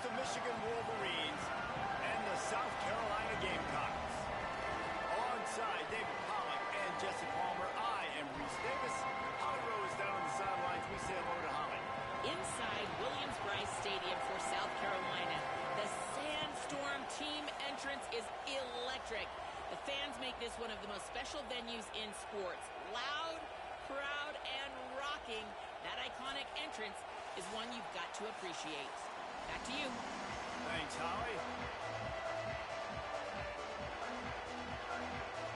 the Michigan Wolverines and the South Carolina Gamecocks. Alongside David Pollack and Jesse Palmer, I am Reese Davis. Holly Rose down on the sidelines. We say hello to Holly. Inside Williams-Brice Stadium for South Carolina, the Sandstorm team entrance is electric. The fans make this one of the most special venues in sports. Loud, proud, and rocking. That iconic entrance is one you've got to appreciate. Back to you. Thanks, Holly.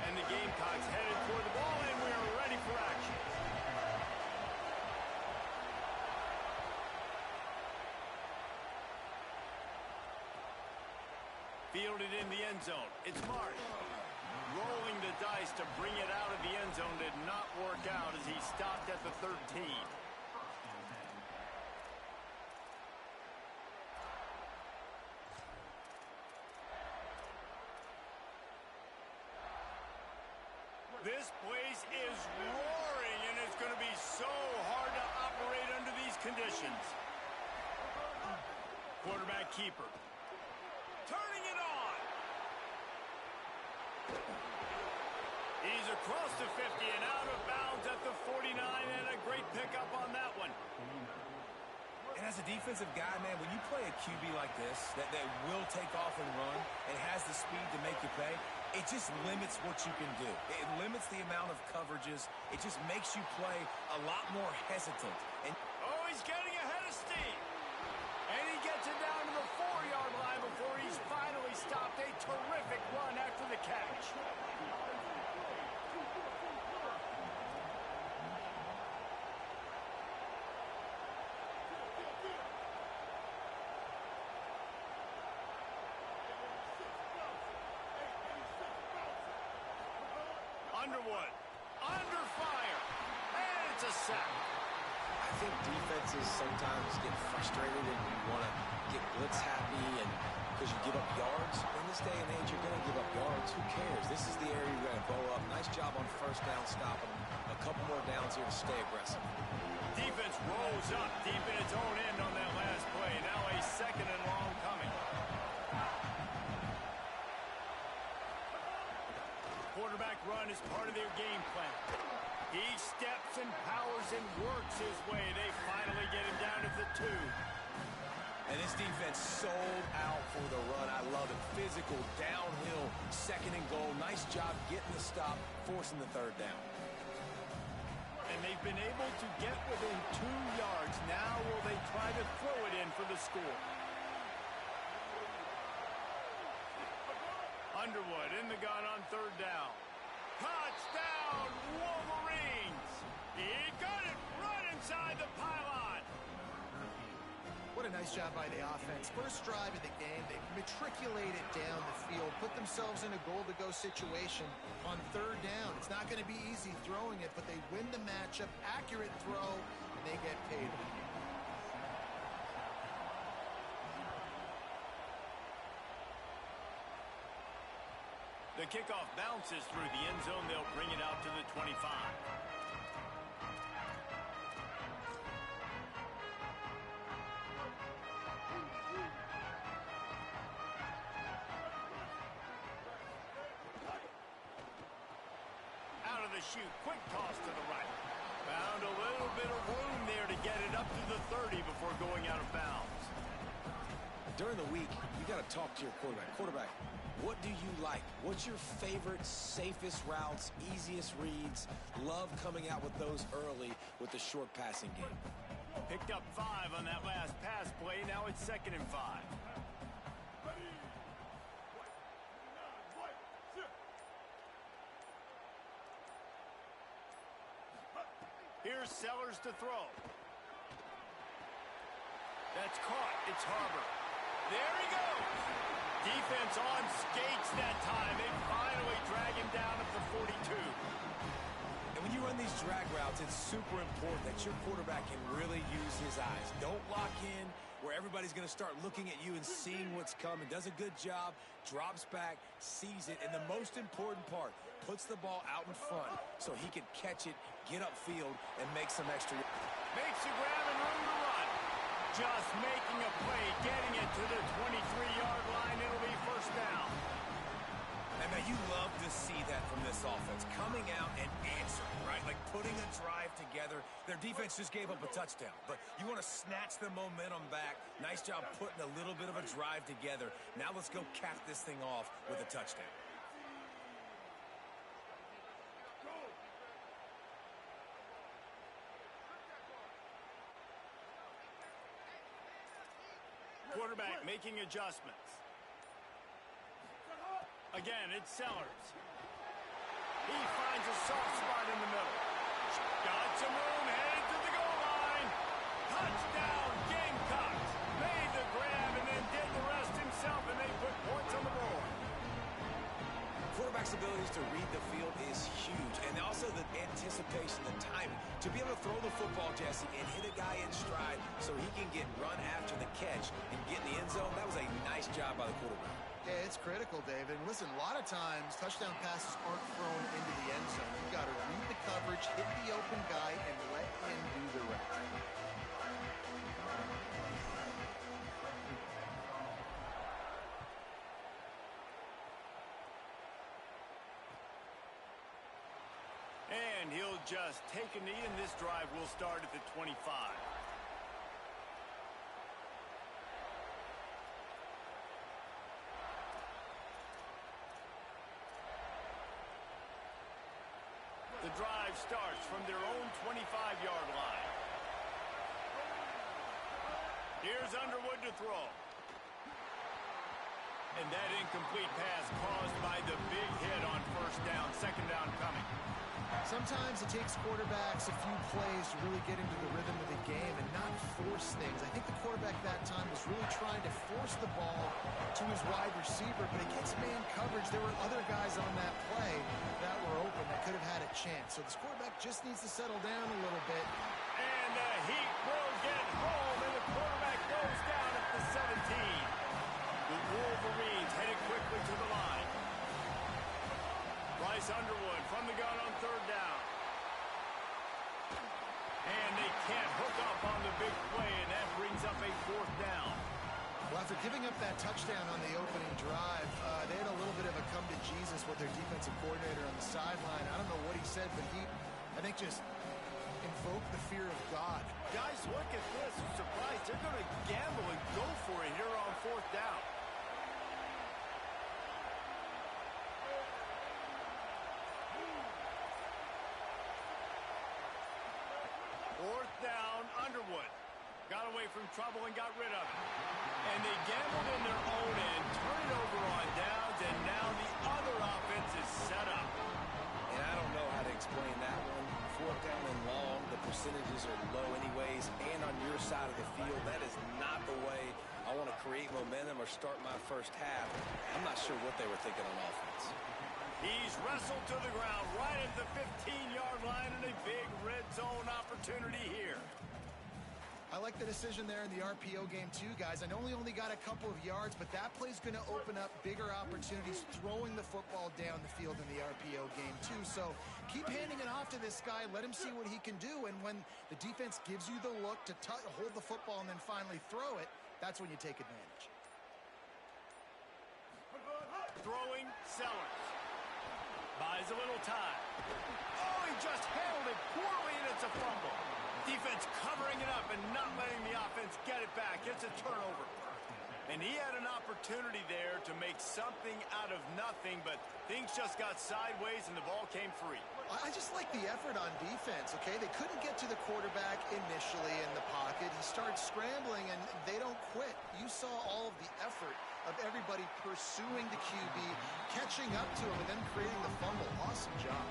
And the Gamecocks headed toward the ball, and we are ready for action. Fielded in the end zone. It's Marsh. Rolling the dice to bring it out of the end zone did not work out as he stopped at the 13. This place is roaring, and it's going to be so hard to operate under these conditions. Quarterback keeper. Turning it on. He's across the 50 and out of bounds at the 49, and a great pickup on that one. And as a defensive guy, man, when you play a QB like this, that will take off and run and has the speed to make you pay, it just limits what you can do. It limits the amount of coverages. It just makes you play a lot more hesitant. And oh, he's getting ahead of steam. And he gets it down to the 4-yard line before he's finally stopped. A terrific run after the catch. Underwood, under fire, and it's a sack. I think defenses sometimes get frustrated and you want to get blitz happy and because you give up yards. In this day and age, you're going to give up yards. Who cares? This is the area you're going to bow up. Nice job on first down, stopping them. A couple more downs here to stay aggressive. Defense rolls up deep in its own end on that last play. Now a second and long coming. Quarterback run is part of their game plan. He steps and powers and works his way. They finally get him down at the 2. And this defense sold out for the run. I love it. Physical, downhill, second and goal. Nice job getting the stop, forcing the third down. And they've been able to get within 2 yards. Now will they try to throw it in for the score? Underwood in the gun on third down. Touchdown, Wolverines! He got it right inside the pylon. What a nice job by the offense. First drive of the game, they matriculated down the field, put themselves in a goal-to-go situation on third down. It's not going to be easy throwing it, but they win the matchup, accurate throw, and they get paid. The kickoff bounces through the end zone. They'll bring it out to the 25. Out of the chute, quick toss to the right. Found a little bit of room there to get it up to the 30 before going out of bounds. During the week, you got to talk to your quarterback. Quarterback, what do you like? What's your favorite, safest routes, easiest reads? Love coming out with those early with the short passing game. Picked up 5 on that last pass play. Now it's 2nd and 5. Here's Sellers to throw. That's caught. It's Harbor. There he goes. Defense on skates that time. They finally drag him down at the 42. And when you run these drag routes, it's super important that your quarterback can really use his eyes. Don't lock in where everybody's going to start looking at you and seeing what's coming. Does a good job, drops back, sees it, and the most important part, puts the ball out in front so he can catch it, get upfield, and make some extra. Makes the grab and room to run. Just making a play, getting it to the together. Their defense just gave up a touchdown, but you want to snatch the momentum back. Nice job putting a little bit of a drive together. Now let's go cap this thing off with a touchdown. Quarterback making adjustments. Again, it's Sellers. He finds a soft spot in the middle. Got some room, headed to the goal line. Touchdown, Gamecocks. Made the grab and then did the rest himself, and they put points on the board. Quarterback's abilities to read the field is huge, and also the anticipation, the timing. To be able to throw the football, Jesse, and hit a guy in stride so he can get run after the catch and get in the end zone, that was a nice job by the quarterback. Yeah, it's critical, David. And listen, a lot of times touchdown passes aren't thrown into the end zone. You've got to read the coverage, hit the open guy, and let him do the rest. And he'll just take a knee, and this drive will start at the 25. The drive starts from their own 25-yard line. Here's Underwood to throw. And that incomplete pass caused by the big hit on first down. Second down coming. Sometimes it takes quarterbacks a few plays to really get into the rhythm of the game and not force things. I think the quarterback that time was really trying to force the ball to his wide receiver, but against man coverage, there were other guys on that play that were open that could have had a chance. So this quarterback just needs to settle down a little bit. And the heat will get home, and the quarterback goes down at the 17. The Wolverines headed quickly to the line. Bryce Underwood from the gun on third down. And they can't hook up on the big play, and that brings up a fourth down. Well, after giving up that touchdown on the opening drive, they had a little bit of a come to Jesus with their defensive coordinator on the sideline. I don't know what he said, but he, I think, just invoked the fear of God. Guys, look at this. I'm surprised. They're going to gamble and go for it here on fourth down. Fourth down, Underwood. Got away from trouble and got rid of it. And they gambled in their own end, turn it over on downs, and now the other offense is set up. And I don't know how to explain that one. Fourth down and long, the percentages are low anyways, and on your side of the field, that is not the way I want to create momentum or start my first half. I'm not sure what they were thinking on offense. He's wrestled to the ground right at the 15-yard line, and a big red zone opportunity here. I like the decision there in the RPO game too, guys. I know he only got a couple of yards, but that play's going to open up bigger opportunities throwing the football down the field in the RPO game too. So keep handing it off to this guy. Let him see what he can do. And when the defense gives you the look to hold the football and then finally throw it, that's when you take advantage. Throwing Sellers. Buys a little time. Oh, he just handled it poorly, and it's a fumble. Defense covering it up and not letting the offense get it back. It's a turnover. And he had an opportunity there to make something out of nothing, but things just got sideways and the ball came free. I just like the effort on defense, okay? They couldn't get to the quarterback initially in the pocket. He starts scrambling, and they don't quit. You saw all of the effort of everybody pursuing the QB, catching up to him, and then creating the fumble. Awesome job.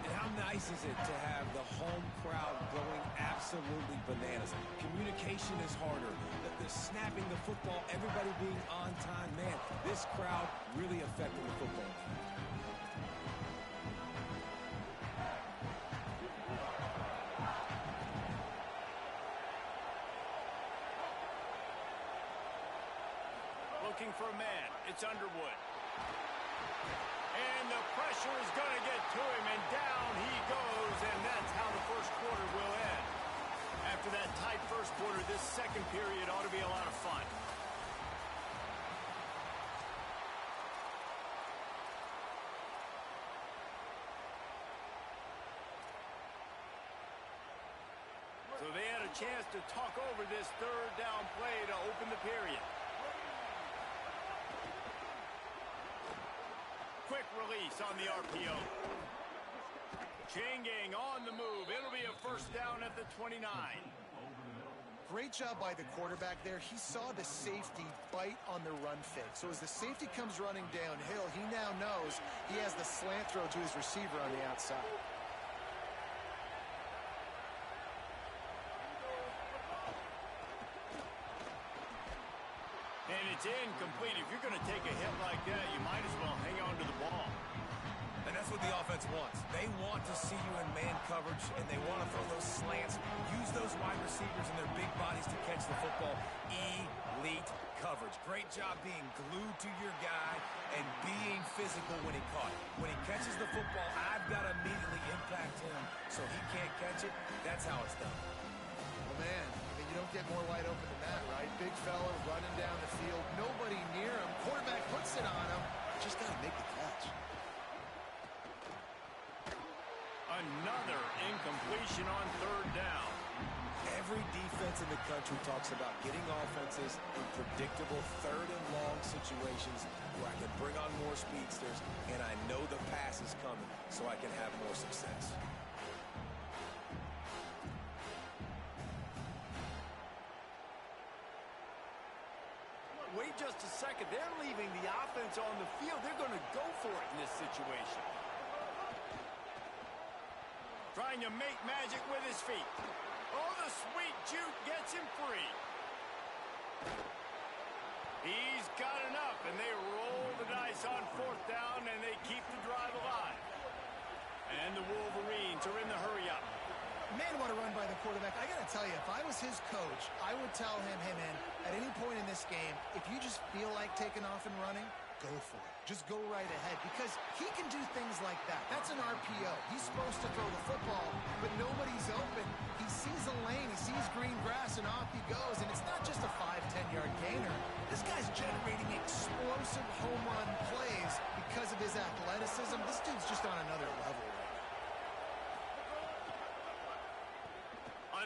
And how nice is it to have the home crowd going absolutely bananas? Communication is harder. The snapping the football, everybody being on time. Man, this crowd really affected the football game. Looking for a man. It's Underwood. And the pressure is going to get to him, and down he goes, and that's how the first quarter will end. After that tight first quarter, this second period ought to be a lot of fun. a chance to talk over this third down play to open the period. Quick release on the RPO. Chain gang on the move. It'll be a first down at the 29. Great job by the quarterback there. He saw the safety bite on the run fake. So as the safety comes running downhill, he now knows he has the slant throw to his receiver on the outside. And it's incomplete. If you're going to take a hit like that, you might as well hang on to the ball. And that's what the offense wants. They want to see you in man coverage, and they want to throw those slants, use those wide receivers and their big bodies to catch the football. Elite coverage. Great job being glued to your guy and being physical when he caught it. When he catches the football, I've got to immediately impact him so he can't catch it. That's how it's done. Well, man, you don't get more wide open than that, right? Big fella running down the field, nobody near him. Quarterback puts it on him. Just got to make the catch. Another incompletion on third down. Every defense in the country talks about getting offenses in predictable third and long situations where I can bring on more speedsters and I know the pass is coming so I can have more success. Wait just a second. They're leaving the offense on the field. They're going to go for it in this situation. Trying to make magic with his feet. Oh, the sweet juke gets him free. He's got enough, and they roll the dice on fourth down, and they keep the drive alive. And the Wolverines are in the hurry-up. Man, what a run by the quarterback. I got to tell you, if I was his coach, I would tell him, hey, man, at any point in this game, if you just feel like taking off and running, go for it. Just go right ahead because he can do things like that. That's an RPO. He's supposed to throw the football, but nobody's open. He sees a lane, he sees green grass, and off he goes. And it's not just a 5-10-yard gainer. This guy's generating explosive home run plays because of his athleticism. This dude's just on another level right now.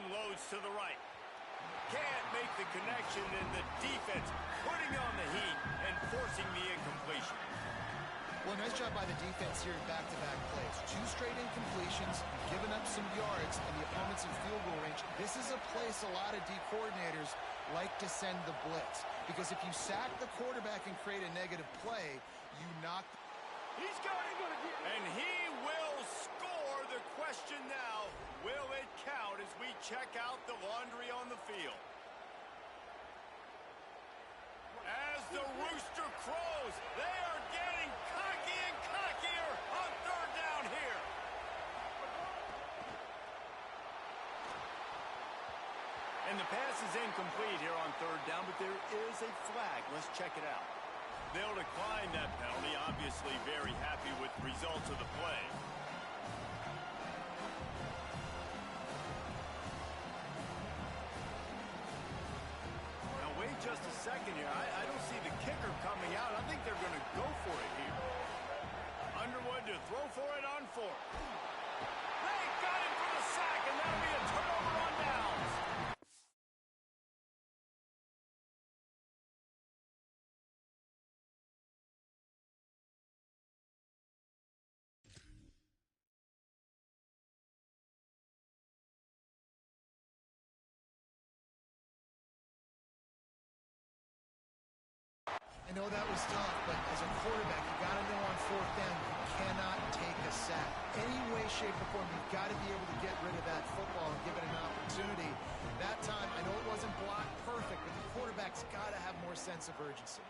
Unloads to the right. Can't make the connection, and the defense putting on the heat and forcing the incompletion. Well, nice job by the defense here in back-to-back plays. 2 straight incompletions, giving up some yards, and the opponent's in field goal range. This is a place a lot of D coordinators like to send the blitz. Because if you sack the quarterback and create a negative play, you knock... He's got it! And he will score. The question now, will it count as we check out the laundry on the field? As the rooster crows, they are getting cocky and cockier on third down here. And the pass is incomplete here on third down, but there is a flag. Let's check it out. They'll decline that penalty, obviously very happy with the results of the play. Just a second here. I don't see the kicker coming out. I think they're going to go for it here. Underwood to throw for it on fourth. They got him for the sack, and that'll be a turnover on downs. I know that was tough, but as a quarterback, you got to know on fourth down, you cannot take a sack. Any way, shape, or form, you've got to be able to get rid of that football and give it an opportunity. That time, I know it wasn't blocked perfect, but the quarterback's got to have more sense of urgency.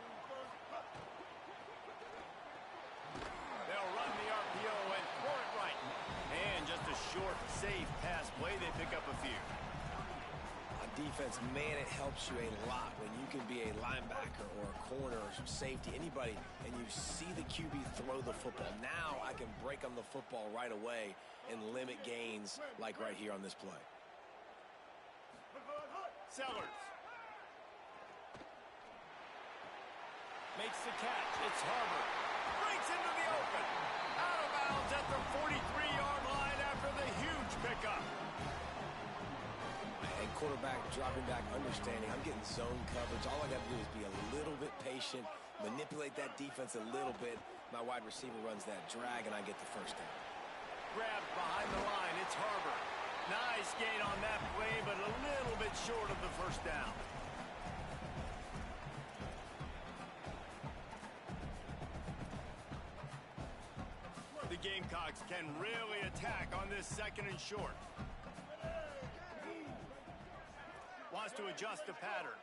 They'll run the RPO and throw it right. And just a short, safe pass play. They pick up a few. Defense, man, it helps you a lot when you can be a linebacker or a corner or some safety, anybody, and you see the QB throw the football. Now I can break on the football right away and limit gains like right here on this play. Sellers makes the catch. It's Harvard. Breaks into the open. Out of bounds at the 43-yard line after the huge pickup. and quarterback dropping back, understanding I'm getting zone coverage. All I got to do is be a little bit patient, manipulate that defense a little bit. My wide receiver runs that drag, and I get the first down. Grabbed behind the line. It's Harbor. Nice gain on that play, but a little bit short of the first down. The Gamecocks can really attack on this second and short. Wants to adjust the pattern.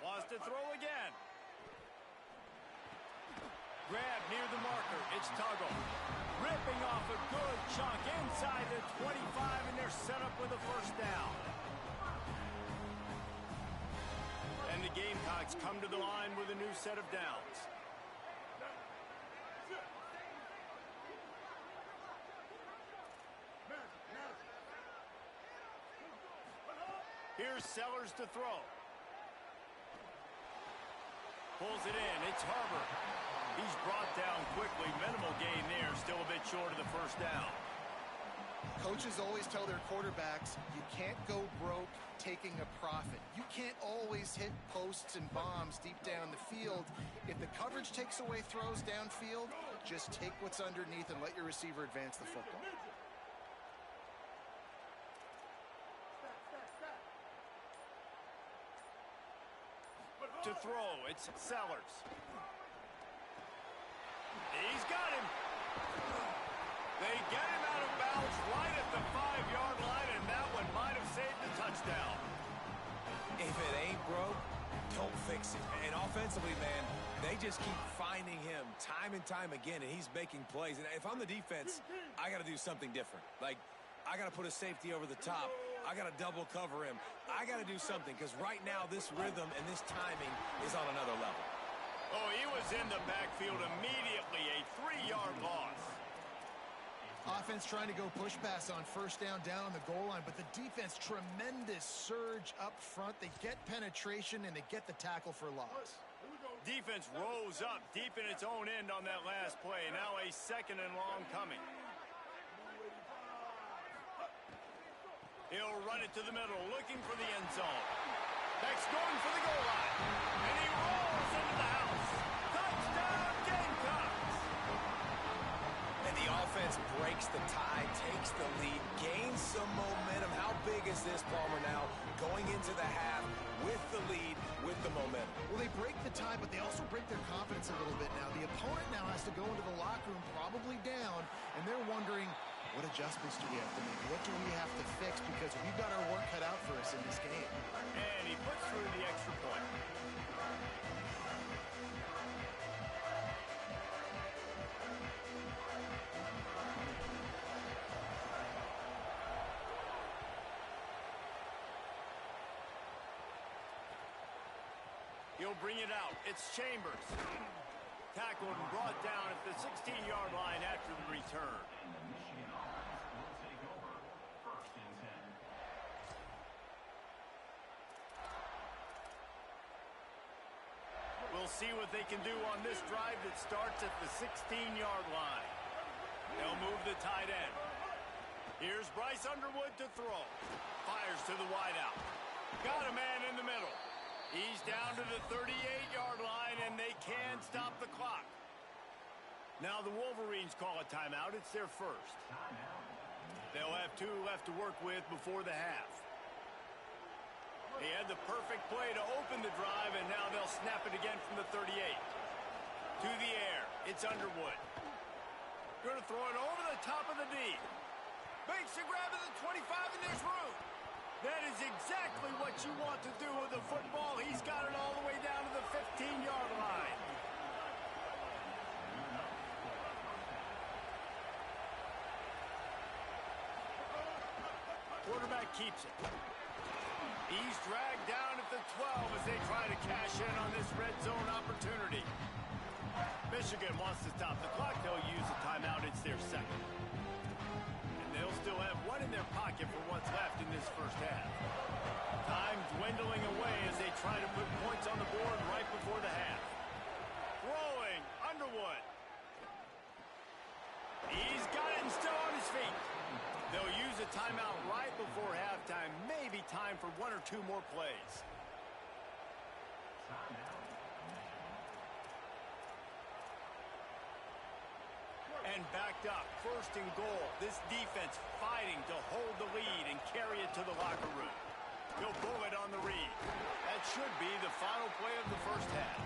Wants to throw again. Grab near the marker. It's Tuggle. Ripping off a good chunk inside the 25, and they're set up with a first down. And the Gamecocks come to the line with a new set of downs. Here's Sellers to throw. Pulls it in. It's Harbor. He's brought down quickly. Minimal gain there. Still a bit short of the first down. Coaches always tell their quarterbacks, you can't go broke taking a profit. You can't always hit posts and bombs deep down the field. If the coverage takes away throws downfield, just take what's underneath and let your receiver advance the football. To throw, it's Sellers. He's got him. They get him out of bounds right at the 5-yard line, and that one might have saved the touchdown. If it ain't broke, don't fix it. And offensively, man, they just keep finding him time and time again, and he's making plays. And if I'm the defense, I got to do something different. Like, I got to put a safety over the top. I got to double cover him. I got to do something, because right now this rhythm and this timing is on another level. Oh, he was in the backfield immediately. A 3-yard loss. Offense trying to go push pass on first down on the goal line, but the defense, tremendous surge up front. They get penetration, and they get the tackle for loss. Defense rose up deep in its own end on that last play. Now a second and long coming. He'll run it to the middle, looking for the end zone. Beck's going for the goal line. And he rolls into the house. Touchdown, Gamecocks! And the offense breaks the tie, takes the lead, gains some momentum. How big is this, Palmer, now going into the half with the lead, with the momentum? Well, they break the tie, but they also break their confidence a little bit now. The opponent now has to go into the locker room probably down, and they're wondering, what adjustments do we have to make? What do we have to fix? Because we've got our work cut out for us in this game. And he puts through the extra point. He'll bring it out. It's Chambers. Tackled and brought down at the 16-yard line after the return. We'll see what they can do on this drive that starts at the 16-yard line. They'll move the tight end. Here's Bryce Underwood to throw. Fires to the wideout. Got a man in the middle. He's down to the 38-yard line, and they can stop the clock. Now the Wolverines call a timeout. It's their first. They'll have 2 left to work with before the half. He had the perfect play to open the drive, and now they'll snap it again from the 38. To the air, it's Underwood. Going to throw it over the top of the D. Makes a grab at the 25, and there's room. That is exactly what you want to do with the football. He's got it all the way down to the 15-yard line. Quarterback keeps it. He's dragged down at the 12 as they try to cash in on this red zone opportunity. Michigan wants to stop the clock. They'll use a timeout. It's their second. And they'll still have one in their pocket for what's left in this first half. Time dwindling away as they try to put points on the board right before the half. Throwing, Underwood. He's got it and still on his feet. They'll use a timeout right before halftime. Maybe time for one or two more plays. And backed up, first and goal. This defense fighting to hold the lead and carry it to the locker room. He'll pull it on the read. That should be the final play of the first half.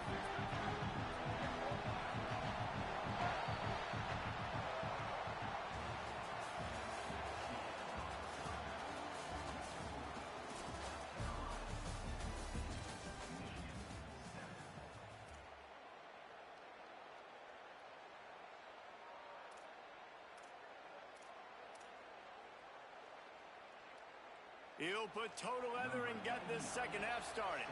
He'll put toe leather and get this second half started.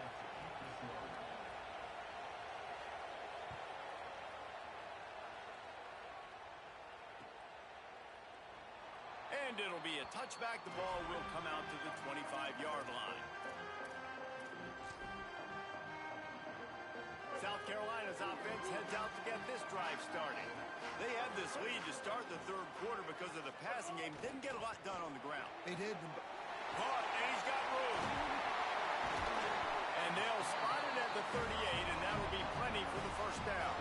And it'll be a touchback. The ball will come out to the 25-yard line. South Carolina's offense heads out to get this drive started. They had this lead to start the third quarter because of the passing game. Didn't get a lot done on the ground. They did. Caught, and he's got room. And they'll spot it at the 38, and that'll be plenty for the first down.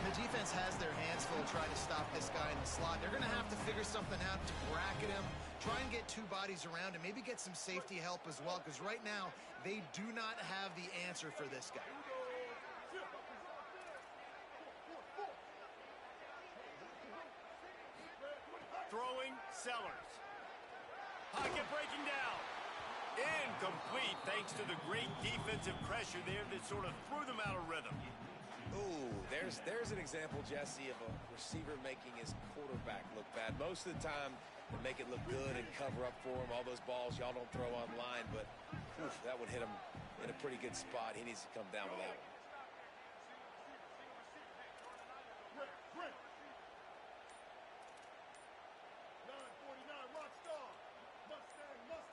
The defense has their hands full trying to stop this guy in the slot. They're going to have to figure something out to bracket him, try and get two bodies around him, maybe get some safety help as well, because right now they do not have the answer for this guy. Throwing, Sellers. Pocket breaking down. Incomplete thanks to the great defensive pressure there that sort of threw them out of rhythm. Ooh, there's an example, Jesse, of a receiver making his quarterback look bad. Most of the time, they make it look good and cover up for him. All those balls y'all don't throw online, but oof, that would hit him in a pretty good spot. He needs to come down with that one.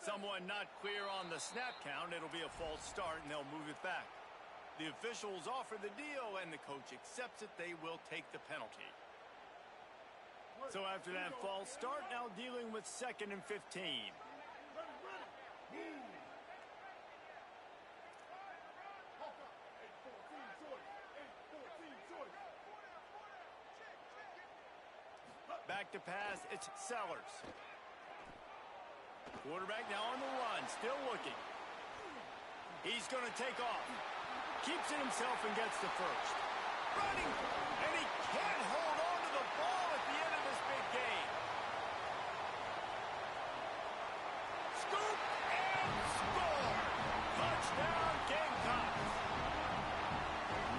Someone not clear on the snap count. It'll be a false start, and they'll move it back. The officials offer the deal, and the coach accepts it. They will take the penalty. So after that false start, now dealing with 2nd and 15. Back to pass, it's Sellers. Quarterback now on the run, still looking. He's going to take off. Keeps it himself and gets the first. Running, and he can't hold on to the ball at the end of this big game. Scoop and score. Touchdown, Gamecocks.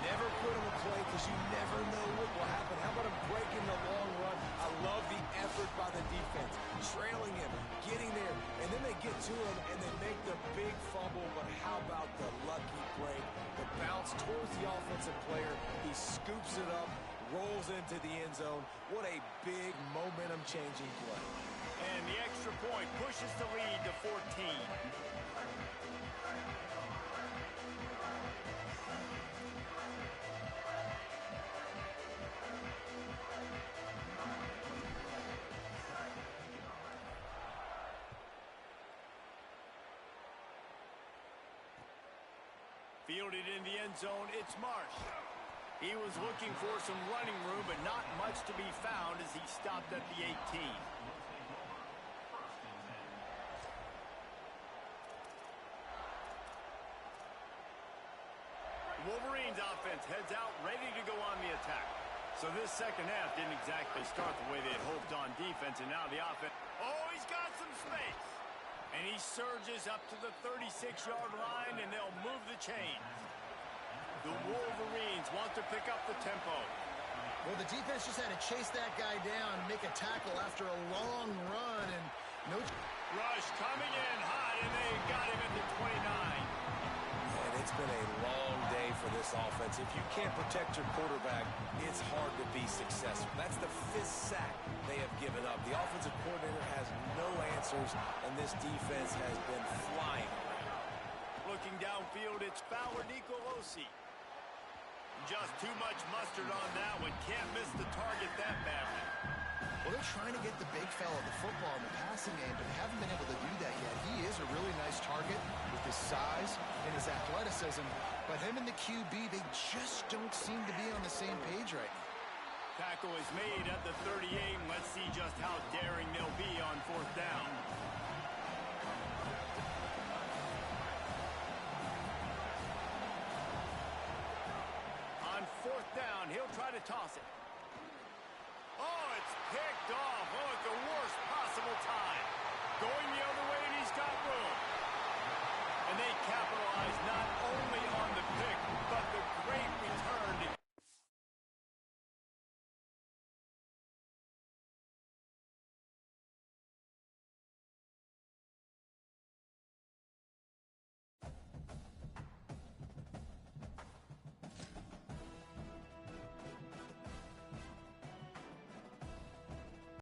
Never put him a play because you never know what will happen. How about him breaking the long run? I love the effort by the defense. Trailing him, getting there, and then they get to him and they make the big fumble. But how about the lucky break? The bounce towards the offensive player. He scoops it up, rolls into the end zone. What a big momentum-changing play. And the extra point pushes the lead to 14. Fielded in the end zone, it's Marsh. He was looking for some running room, but not much to be found as he stopped at the 18. Wolverines offense heads out, ready to go on the attack. So this second half didn't exactly start the way they had hoped on defense, and now the offense... Oh, he's got some space. And he surges up to the 36-yard line, and they'll move the chains. The Wolverines want to pick up the tempo. Well, the defense just had to chase that guy down and make a tackle after a long run. And no Rush coming in hot, and they got him at the 29. And it's been a long day for this offense. If you can't protect your quarterback, it's hard to be successful. That's the 5th sack they have given up. The offensive coordinator has no answers, and this defense has been flying around. Looking downfield, it's Fowler Nicolosi. Just too much mustard on that one. Can't miss the target that badly. Well, they're trying to get the big fella the football in the passing game, but they haven't been able to do that yet. He is a really nice target with his size and his athleticism, but him and the QB, they just don't seem to be on the same page right now. Tackle is made at the 38, and let's see just how daring they'll be on 4th down. On 4th down, he'll try to toss it. Oh, it's picked off. Oh, at the worst possible time.